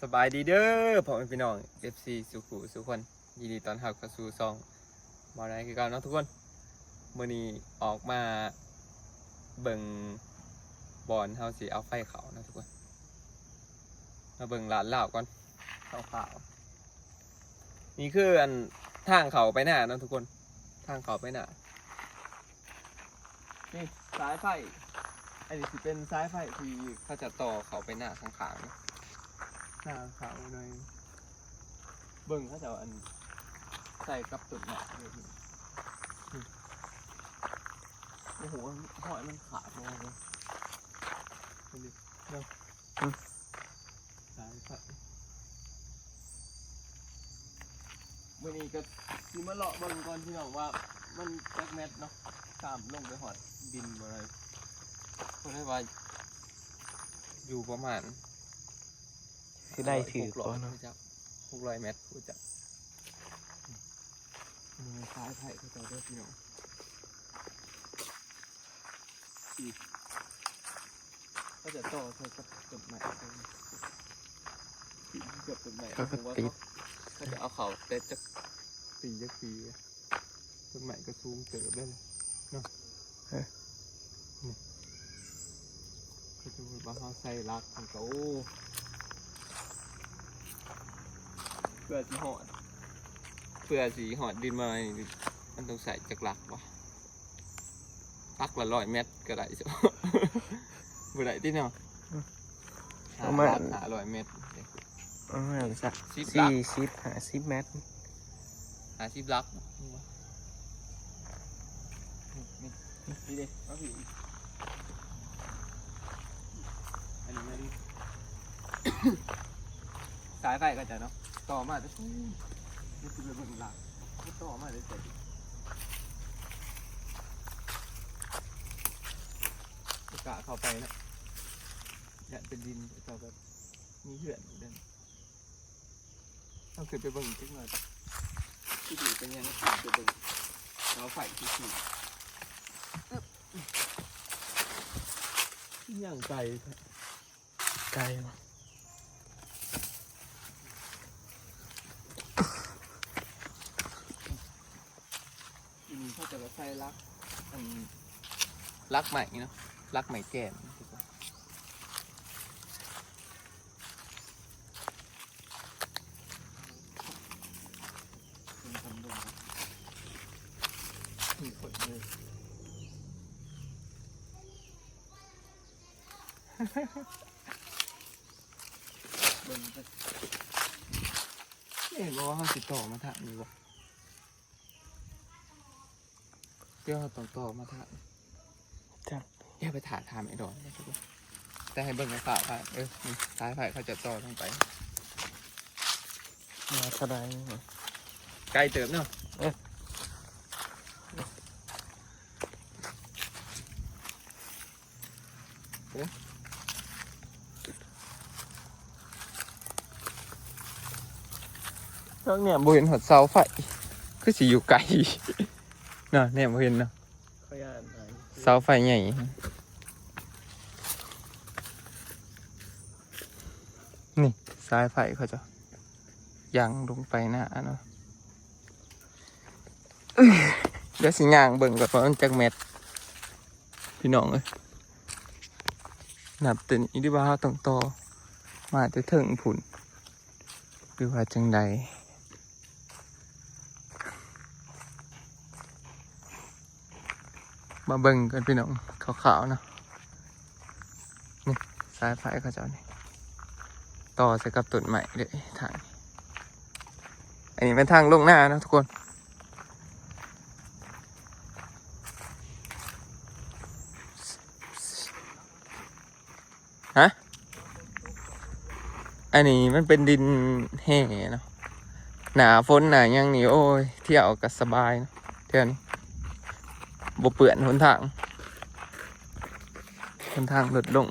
สบายดีเด้อพ่อแม่พี่น้อง FC สุขุสุขคนยินดีต้อนรับเข้าสู่ซองบอลไนคือกันเนาะทุกคนมื้อนี้ออกมาเบิ่งบอลเฮาสิเอาไฟเขานะทุกคนมาเบิ่งร้านเหล้าก่อนขาวๆนี่คืออันทางเขาไปหน้าเนาะทุกคนทางเขาไปหน้านี่สายไฟอันนี้สิเป็นสายไฟที่เขาจะต่อเขาไปหน้าข้างๆเนาะหน้าขาวหน่อยเบิ่งเขาจะอันใส่กับตุ่นหนักเลยโอ้โหหอยมันขาดมากเลยดูดิเนาะสายไฟมื่อนี้ก็คือมาเลาะเบิ่งก่อนที่น้องว่ามันแจ็คแมทเนาะข้ามลงไปหอดดินอะไรก็ได้ว่าอยู่ประมาณคือได้ถือก่อนเนาะ600 เมตรกูจะมือซ้ายไผ่เขาจะได้พี่น้องก็จะต่อใส่กับต้นไม้เกือบต้นไม้เขาก็ติดเขาจะเอาเขาแต่จะปีต้นไม้ก็ซูมเติบได้เลยเนาะก็จะมาเขาใส่รักของเขาเพื่อสีหอดดินมามันต้องใส่จากหลักวะลักละ100 เมตรก็ได้จ้ะบ่ได้ที่เนาะประมาณ100 เมตรประมาณสัก50 เมตร50 ลักนี่เด็กมาผีอันนี้ไม่ดีสายไฟก็จะเนาะต่อมาจะนี่คือเบิ่งหลักต่อมาได้เสร็จกะเข้าไปนะเนี่ยเป็นดินจะแบบมีเหือนอยู่ด้านต้องขึ้นไปเบิ่งจังหน่อยที่ดีเป็นยังไงไปเบิ่งเราไฟที่สี่อย่างไกลนี่เขาจะใส่ลักใหม่เนาะลักใหม่แก่นนี่คนเลยเบิ่งไปเห็นว่าเขาติดต่อมาถามนี่วะเดี๋ยวเขาต่อมาถามจ้ะอย่าไปถามไอ้ดอนนะทุกคนแต่ให้เบิ่งกระเป๋าค่ะสายไฟเขาจะต่อลงไปมาสบายไกลเติมเนาะตรงเนี่ยบริเวณหัวเสาไฟคือสิอยู่ไกลเนาะเนี่ยบริเวณเนาะเสาไฟใหญ่นี่สายไฟเขาจะยังลงไปหน้าเนาะเดี๋ยวสิย่างเบิ่งก่อนว่ามันจักเม็ดพี่น้องเอ้ยนับตัวนี้ดีว่าต้องต่อมาจะถึงผุนหรือว่าจังใดมาเบิ่งกันพี่น้องขาวๆนะนี่สายไฟเขาจะนี่ต่อใส่กับต้นไม้เลยทางอันนี้เป็นทางลงหน้านะทุกคนฮะอันนี้มันเป็นดินแห้งเนาะหนาฝนหนายังนี่โอ้ยเที่ยวก็สบายนะเที่ยวนี้บ่เปื่อนหนทางลดลง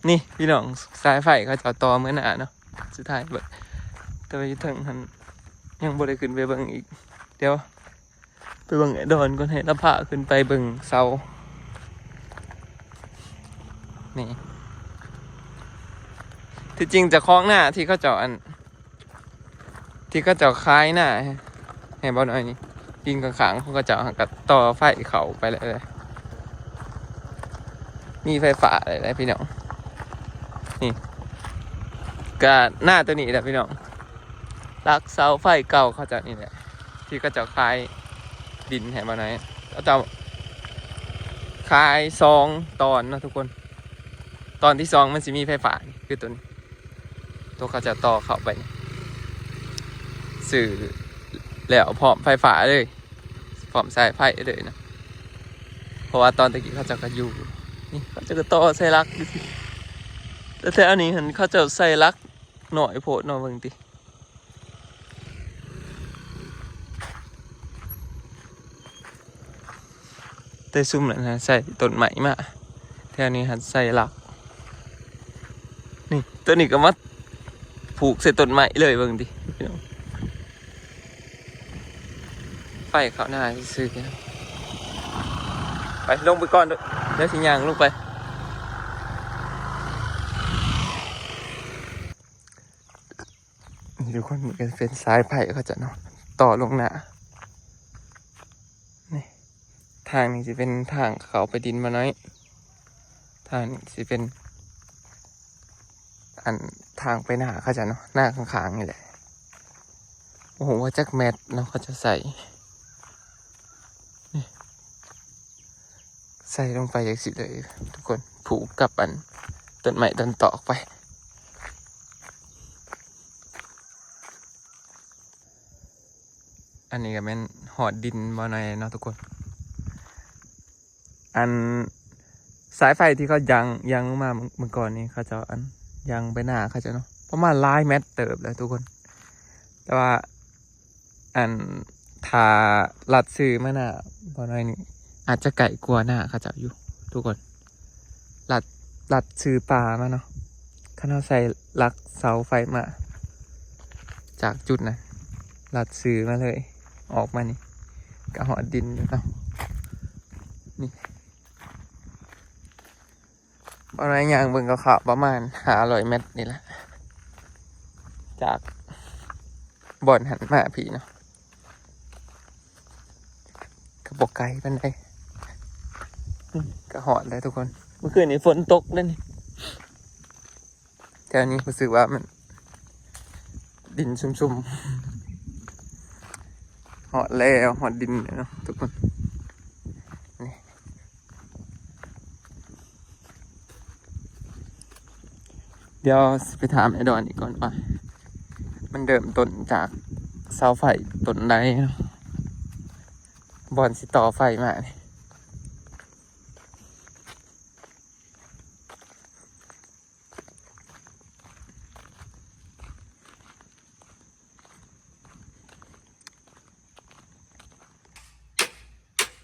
นี่พี่น้องสายไฟเขาจะต่อเมื่อหนาเนาะสุดท้ายเบิดแต่ไปถึงหันยังบ่ได้ขึ้นไปเบิ่งอีกเดี๋ยวไปเบิ่งไอ้ดอนก่อนให้เราพาขึ้นไปเบิ่งเสานี่ ที่จริงจะคล้องหน้าที่เขาเจาะที่เขาเจาะคล้ายหน้าให้บอลหน่อยนี่ยิงกระขังเขาก็เจาะกับต่อไฟเขาไปเลยมีไฟฟ้าอะไรพี่น้องนี่ก็หน้าตัวนี้แหละพี่น้องลักเสาไฟเก่าเขาเจาะนี่แหละที่เขาเจาะคล้ายดินให้บอลหน่อยเขาเจาะคล้ายซองตอนนะทุกคนตอนที่ซองมันจะมีไฟฟ้าคือตัวนี้ตัวเขาจะต่อเข้าไปสื่อแล้วพร้อมไฟฟ้าเลยพร้อมสายไฟเลยนะเพราะว่าตอนตะกี้เขาจะกระยูนี่เขาจะกระต่อใส่ลักแล้วแต่อันนี้เห็นเขาจะใส่ลักหน่อยโพดหน่อยบางทีแต่ซุ่มนะใส่ต้นใหม่มาแถวนี้หันใส่ลักนี่ตัวนี้ก็มาผูกใส่ต้นไม้เลยบางทีไฟเขาหน้าซื้อกันไปลงไปก่อนด้วยแล้วสิยางลงไปนี่ทุกคนมันก็เป็นสายไผ่เขาจะเนาะต่อลงหน้านี่ทางนี้จะเป็นทางเขาไปดินมาน้อยทางนี้จะเป็นอันทางไปหน้าเขาจะเนาะหน้าข้างๆนี่แหละโอ้โหว่าจักแมทเนาะเขาจะใส่ใส่ลงไปอย่างสิเลยทุกคนผูกกับอันต้นไม้ต้นตอกไปอันนี้ก็เป็นหอดดินมาในเนาะทุกคนอันสายไฟที่เขายังมาเมื่อก่อนนี้เขาจะอันยังไปหน้าเขาจะเนาะประมาณ1,000 เมตรเติบแล้วทุกคนแต่ว่าอันทาลัดซื้อมาหน้าบอน้อยนี่อาจจะไก่กลัวหน้าเขาจะอยู่ทุกคนลัดซื้อปลามาเนาะข้าเราใส่ลักเสาไฟมาจากจุดนะลัดซื้อมาเลยออกมานี่กระหอดดินเนาะนี่บอน้อยยางเบิ่งเขาประมาณ500 เมตรนี่แหละจากบ่อนหันมาพี่เนาะกระบอกไก่เป็นไงกระหอดเลยทุกคนเมื่อคืนนี้ฝนตกเลยนี่แถวนี้รู้สึกว่ามันดินชุ่มๆหอดแล้วหอดดินเนาะทุกคนนี่เดี๋ยวไปถามไอ้ดอนอีกก่อนว่ามันเริ่มต้นจากเสาไฟต้นใดเนาะบอลสิต่อไฟมาเนี่ย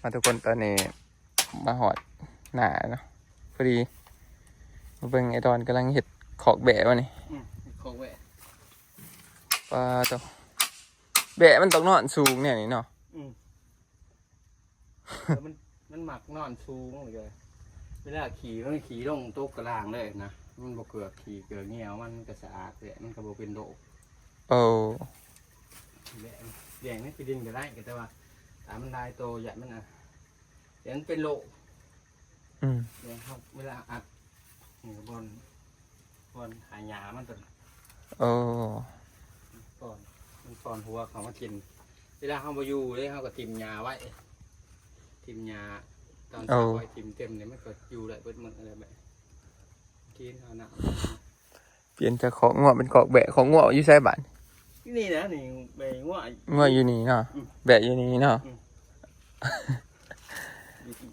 มาทุกคนตอนนี้มาหอดหนาเนาะพอดีมาเบิ่งไอ้ดอนกำลังเห็ดขอกแบะวะนี่ขอกแบะปลาตัวแบะมันต้องนอนสูงเนี่ยนี่เนาะมันหมักนอนสูงเลยเวลาขี่มันขี่ลงโต๊ะกระลางเลยนะมันบ่เกือกขี่เกือกเงี้ยวมันก็สะอาดเลยมันก็บ่เป็นโรค โอ้ แดงนี่ไปดินก็ได้แต่ว่าถ้ามันได้โตใหญ่มันอ่ะเดี๋ยวมันเป็นโรคเดี๋ยวเขาเวลาอัดนี่บอลหายามันตัว โอ้ มันตอนหัวเขามากินเวลาเขามาอยู่เลยเขาก็ทิมยาไว้ทิมยาตอนเช้าไว้ทิมเต็มเนี่ยมันก็อยู่ได้เบิดมึงอะไรแบบกินเอาหนัก เปลี่ยนจากของงวเป็นของแบะของงวอยู่ใส่บ้าน นี่นะนี่ใบง่ว งวอยู่นี่เนาะแบะอยู่นี่เนาะ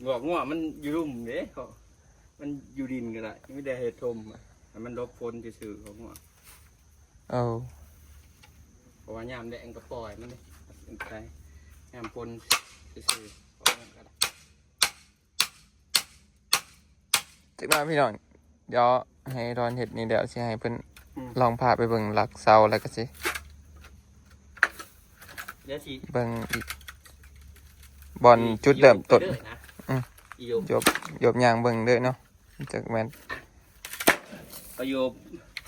ง่วมันอยู่รุ่มเด้เขามันอยู่ดินก็ได้ไม่ได้เห็ดทมมันลบฝนจะสื่อของง่ว โอ้ เพราะว่ายามแดงก็ปล่อยมันเลยไปยามฝนจะสื่อจักมาพี่น้องเดี๋ยวให้รอนเห็ดนี่เดี๋ยวสิให้เพิ่นลองพาไปเบิ่งหลักเสาแล้วก็สิ เดี๋ยวสิ เบิ่งอีกบอลจุดเริ่มต้นยบยางเบิ่งเด้อเนาะจากแม่น ประโยค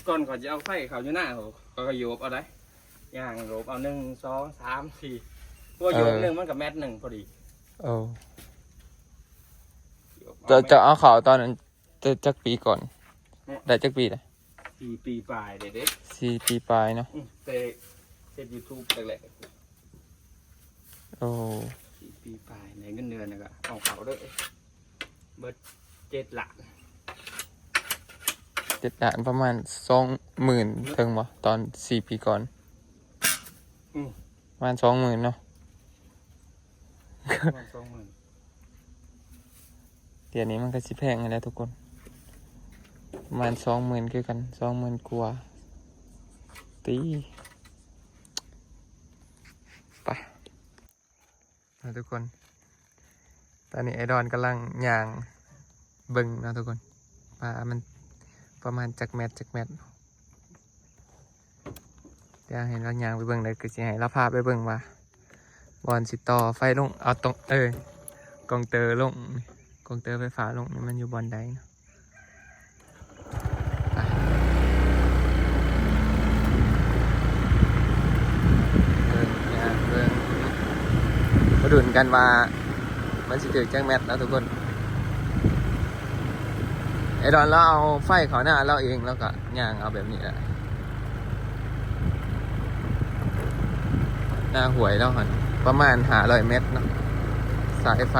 ก่อนเขาจะเอาไฟเขาอยู่หน้าเขาก็โยบเอาได้ย่างโยบเอา1 2 3 4ตัวโยบหนึ่งมันกับแมทหนึ่งพอดี โอ้จะเอาเขาตอนนั้นจะจักปีก่อนได้จักปีเลย ปีปลายเด็ก 4 ปีปลายเนาะ ๆเซตยูทูบแรก โอ้ ๆปีปลายในเงินเดือนนะก็เอาเขาด้วยเบิด7 หลัก 7 ล้านประมาณ 20,000ถึงบ่ตอน4 ปีก่อนประมาณ 20,000เนาะ ประมาณ20,000 เดี๋ยวนี้มันก็สิแพงแล้วทุกคนประมาณ 20,000คือกัน 20,000 กว่าตีไปนะทุกคน ตอนนี้ไอดอนกำลังย่างเบิ่งนะทุกคนปลามันประมาณจักแมตเดี๋ยวเห็นเราย่างไปเบิ่งเลยคือสิให้เราพาไปเบิ่งว่าบอลสิต่อไฟลงเอาตรงกองเตอร์ลงกองเตอร์ไฟฟ้าลงนี่มันอยู่บอลใดเนาะไปเบิ่งย่างเบิ่งมาดุนกันว่ามันสิถึงจังแมตแล้วทุกคนไอดอนเราเอาไฟเขาหน้าเราเองแล้วก็ย่างเอาแบบนี้แหละหน้าหวยแล้วหันประมาณ500 เมตรเนาะสายไฟ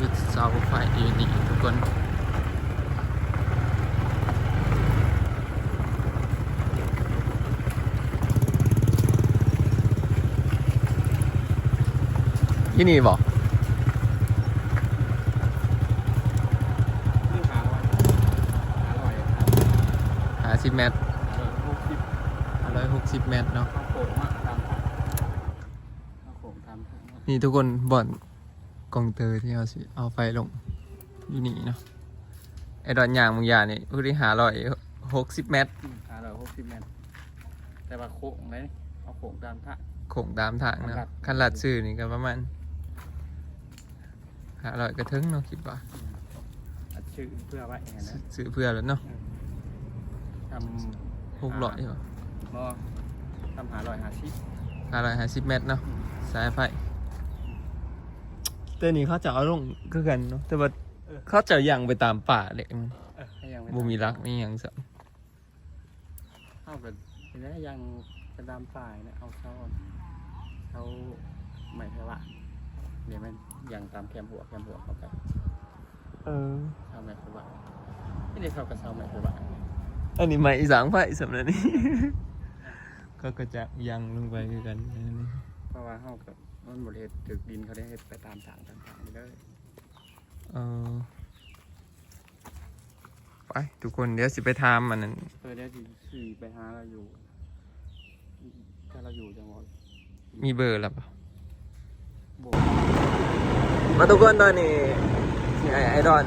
จุดเสาไฟอยู่นี่ทุกคนที่นี่บอก นี่หาร้อย50 เมตร 60 160 เมตรเนาะ ข้าวโขงอะทำข้าวโขงทำ นี่ทุกคนบ่อนกองเตอร์ที่เอาไฟลงอยู่นี่เนาะไอดอนยางมึงยานี่ผู้ที่560 เมตร 60 เมตรแต่ว่าโขงเลยเอาโขงตามท่า โขงตามทางนะคันลัดซื้อนี่ก็ประมาณ500 กระทึงเนาะคิดว่า อัดชื่อเพื่อไว้ไงนะ ซื้อเพื่อแล้วเนาะ ทำ 600เหรอ บ่ทำ550 เมตรเนาะสายไฟแต่นี่เขาจะเอาลงคือกันเนาะแต่ว่าเขาจะย่างไปตามป่าเลยมัน ให้ยัง บ่มีรักมีหยังซะ เข้ากันเห็นไหมยังกระดามฝ่ายเนี่ยเอาเขาไม่ใช่ว่าเดี๋ยวมันยังตามแคมหัวเข้าไปเข้าไม่ใช่ว่าไม่ได้เข้ากับเข้าไม่ใช่ว่า อันนี้ไม่สางไฟสำหรับนี้ ก็จะยังลงไปคือกันนี่ เพราะว่าเข้ากับมันบริเวณตึกดินเขาได้ให้ไปตามทางไปเลย ไปทุกคนเดี๋ยวสิไปทำมันนั่น ได้ขี่ไปหาเราอยู่ถ้าเราอยู่จังหวัด มีเบอร์แล้วเปล่า บ มาทุกคนตอนนี้ที่ไอดอน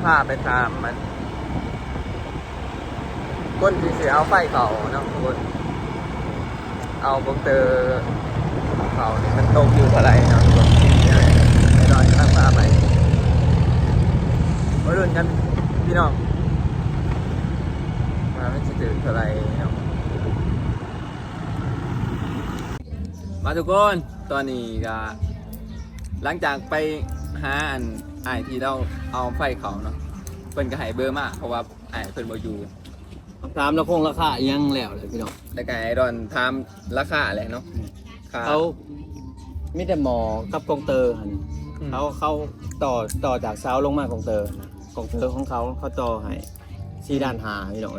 พาไปตามมันก้นที่เสียเอาไฟเขาเนาะทุกคนเอาโปรเตอร์เขานี่มันตกอยู่เท่าไหร่เนาะทุกคนไอดอนพาไปมาดูกันพี่น้องมาไม่จะถึงเท่าไหร่เนาะมาทุกคนตอนนี้ก็หลังจากไปหาอันไอที่เราเอาไฟเขาเนาะเพิ่นก็ให้เบอร์มาเพราะว่าไอเพิ่นบ่อยู่ ตามแล้วคงราคายังแล้วเลยพี่น้อง แล้วก็ไอดอนถามราคาอะไรเนาะค่า เขามิแต่หมอกับกองเตอร์เขาต่อจากเสาลงมากองเตอร์ของเขาต่อให้4 ด้านหาพี่น้อง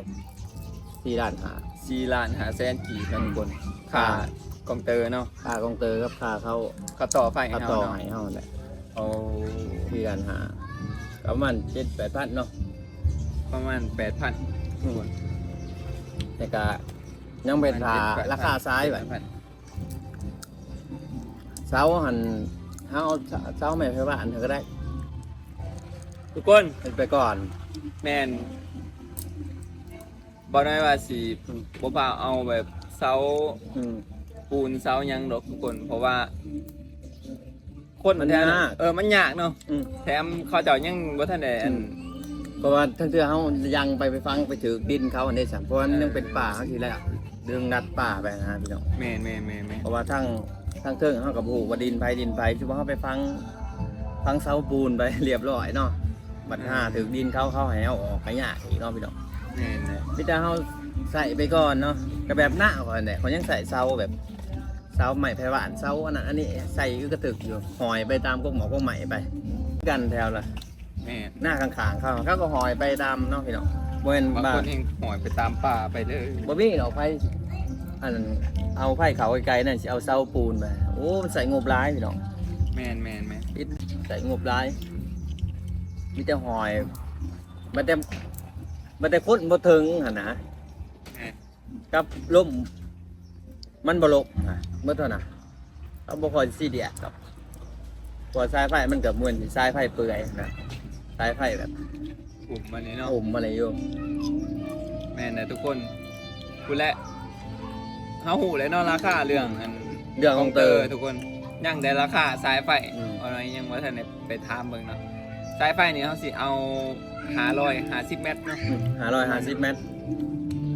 4 ด้านหา 4 ล้าน5แสนกี่เนาะทุกคนค่ากองเตอร์เนาะ ค่ากองเตอร์กับค่าเขา เขาต่อไฟให้ เขา เฮา ต่อ เนาะ ให้เขาแหละ โอ้ 4 ด้านหา ประมาณ7-8,000เนาะ ประมาณ 8,000 แต่ก็ยังเป็นราคาซ้ายไว้ เสาหันเอาเสาไม่ไฟบ้านเธอก็ได้ ทุกคน เป็นไปก่อน แม่นบ่ได้ว่าสิบ่พาเอาแบบเสา อืม ปูนเสาหยังดอกทุกคน เพราะว่า คน มัน แถวย าก มันยากเนาะ อืม แถมเขาเจ้ายังบ่ทันได้อัน เพราะว่าทั้งเทื่อเขายังไปฟังไปถือดินเขาอันนี้สั่เพราะว่ามันยังเป็นป่าเขาทีแรกเรื่องนัดป่าไปนะพี่น้อง แม่น เพราะว่าทั้งเทิงเขากับผูกว่าดินไปคือว่าเขาไปฟังเสาปูนไป เรียบร้อยเนาะบัดห้าถือดินเขาให้เอาออกไปยากอีกเนาะพี่น้อง แม่น พี่ตาเขาใส่ไปก่อนเนาะก็แบบหน้าก่อนเนี่ยเขายังใส่เสาแบบเสาใหม่ไผ่หวานเสาอันนั้นอันนี้ใส่ก็กระตึกอยู่หอยไปตามกกหมอกกใหม่ไปกันแถวละ แม่น หน้าข้างๆเขาก็หอยไปตามเนาะพี่น้องบน บาง บ้า คนเองหอยไปตามป่าไปเลย บ่มีเราไผ่อันนั้นเอาไผ่เขาไกลๆนั่นสิเอาเสาปูนไปโอ้มันใส่งบร้ายพี่น้อง แม่น ปิดใส่งบร้ายมีแต่หอยมันแต่คนบ่ถึงหั่นนะ แม่น กับล่มมันบ่ลกอ่ะเมื่อเท่าน่ะเอาบ่ค่อยซีเดียดครับพอสายไฟมันก็เหมือนสิสายไฟเปื่อยนะสายไฟแบบ กลุ่มมันนี้เนาะ อมอะไรอยู่ แม่นนะทุกคนพูดแล้วเฮาหูเลยเนาะราคาเรื่องอัน เรื่องของเตอร์ ทุกคนยังได้ราคาสายไฟ อืม เอาหน่อยยังว่าท่านได้ไปถามเบิ่งเนาะสายไฟนี่เขาสิเอา550 เมตรเนาะ 550 เมตร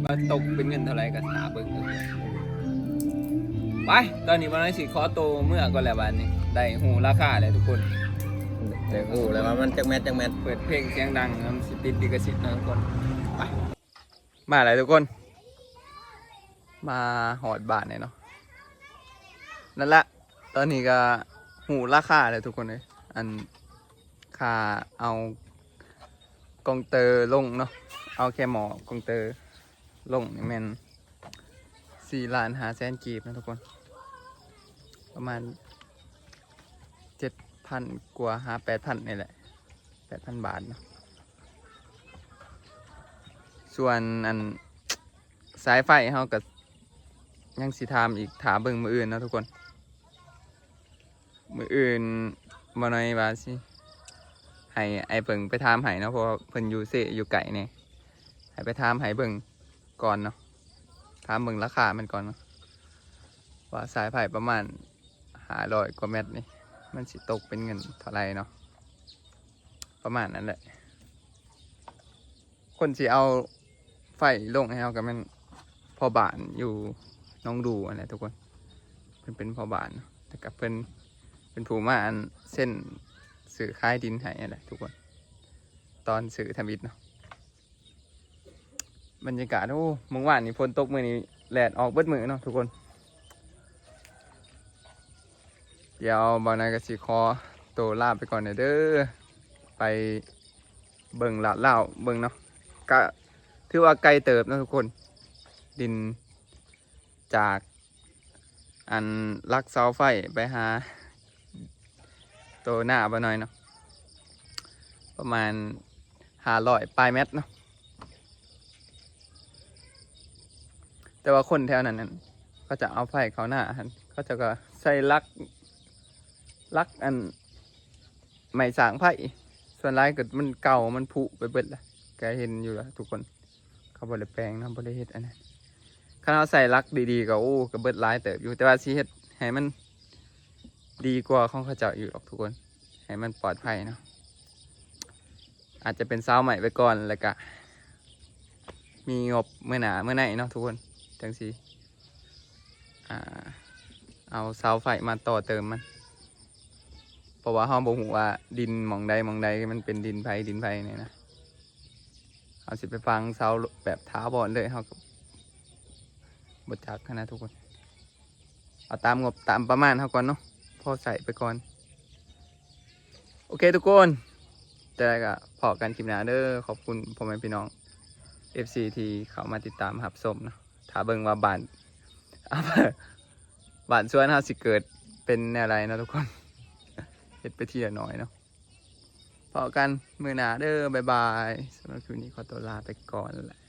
มาตกเป็นเงินเท่าไหร่ก็หาเบิ่งเอาไปตอนนี้วันนี้สิขอโตวเมื่อก่อนแล้วบัดนี้ได้หูราคาเลยทุกคน เดี๋ยวอู้แล้วว่ามันจักเมตร เปิดเพลงเสียงดังมันสิติดลิขสิทธิ์นะทุกคนไปมาอะไรทุกคน มาหอดบาทเนี่ยเนาะนั่นแหละตอนนี้ก็หูราคาเลยทุกคนเลยอันค่าเอากองเตอร์ลงเนาะเอาแค่หมอกองเตอร์ลงนี่แม่น4,500,000 กีบนะทุกคน ประมาณ 7,000 กว่า8,000นี่แหละ 8,000 บาทเนาะส่วนอันสายไฟเขาก็ยังสิทามอีกถาเบิ่งมืออื่นเนาะทุกคน มืออื่นบ่น้อยว่าสิให้ไอ้เบิ่งไปถามให้เนาะเพราะว่าเพิ่นอยู่เสอยู่ไก่เนี่ยให้ไปถามให้เบิ่งก่อนเนาะถามเบิ่งราคามันก่อนเนาะว่าสายไฟประมาณ500 กว่าเมตรนี่มันสิตกเป็นเงินเท่าไหร่เนาะประมาณนั้นแหละ คนสิเอาไฟลงให้เอากับมันพอบ้านอยู่น้องดูอะไรทุกคนเพิ่นเป็นพอบ้านเนาะแต่กับเพิ่นเป็นผู้มาอันเส้นสื่อคล้ายดินให้อะไรทุกคนตอนสื่อทำอิฐเนาะบรรยากาศโอ้เมื่อวานนี่ฝนตกมื้อนี้แดดออกเบิดมื้อเนาะทุกคนเดี๋ยวบ่าวนายก็สิขอตัวลาไปก่อนเด้อไปเบิ่งลาดเล่าวเบิ่งเนาะก็ถือว่าไกลเติบนะทุกคนดินจากอันลักเสาไฟไปหาตัวหน้าบ่หน่อยเนาะประมาณ500 ปลายเมตรเนาะแต่ว่าคนแถวนั้นก็จะเอาไฟเขาหน้าเขาจะก็ใส่ลักอันไม้สางไผ่ส่วนไรเกิดมันเก่ามันผุไปเบิดละแกเห็นอยู่แล้วทุกคนเขาบริแปลงนะบริเฮ็ดอันนั้นถ้าเราใส่ลักดีๆก็โอ้ก็เบิดร้ายเติบอยู่แต่ว่าสิเฮ็ดให้มันดีกว่าของเขาเจ้าอยู่หรอกทุกคนให้มันปลอดภัยเนาะอาจจะเป็นเสาใหม่ไปก่อนแล้วก็มีงบเมื่อหนาเมื่อไหนเนาะทุกคนจังสิเอาเสาไฟมาต่อเติมมันเพราะว่าเขาบอกว่าดินหมองใดมันเป็นดินไผ่เนี่ยนะเอาสิไปฟังเสาแบบท้าบอลเลยเขาก็บดจักนะทุกคนเอาตามงบตามประมาณเขาก่อนเนาะพอใส่ไปก่อนโอเคทุกคนจะได้ก็พอกันคลิปหน้าเด้อขอบคุณพ่อแม่พี่น้อง FC ที่เขามาติดตามหับส้มเนาะถ้าเบิ่งว่าบ้านสวนเขาสิเกิดเป็นอะไรนะทุกคนเฮ็ดไปทีละน้อยเนาะ พอกันมือหนาเด้อบ๊ายบายสำหรับคืนนี้ขอตัวลาไปก่อนแหละ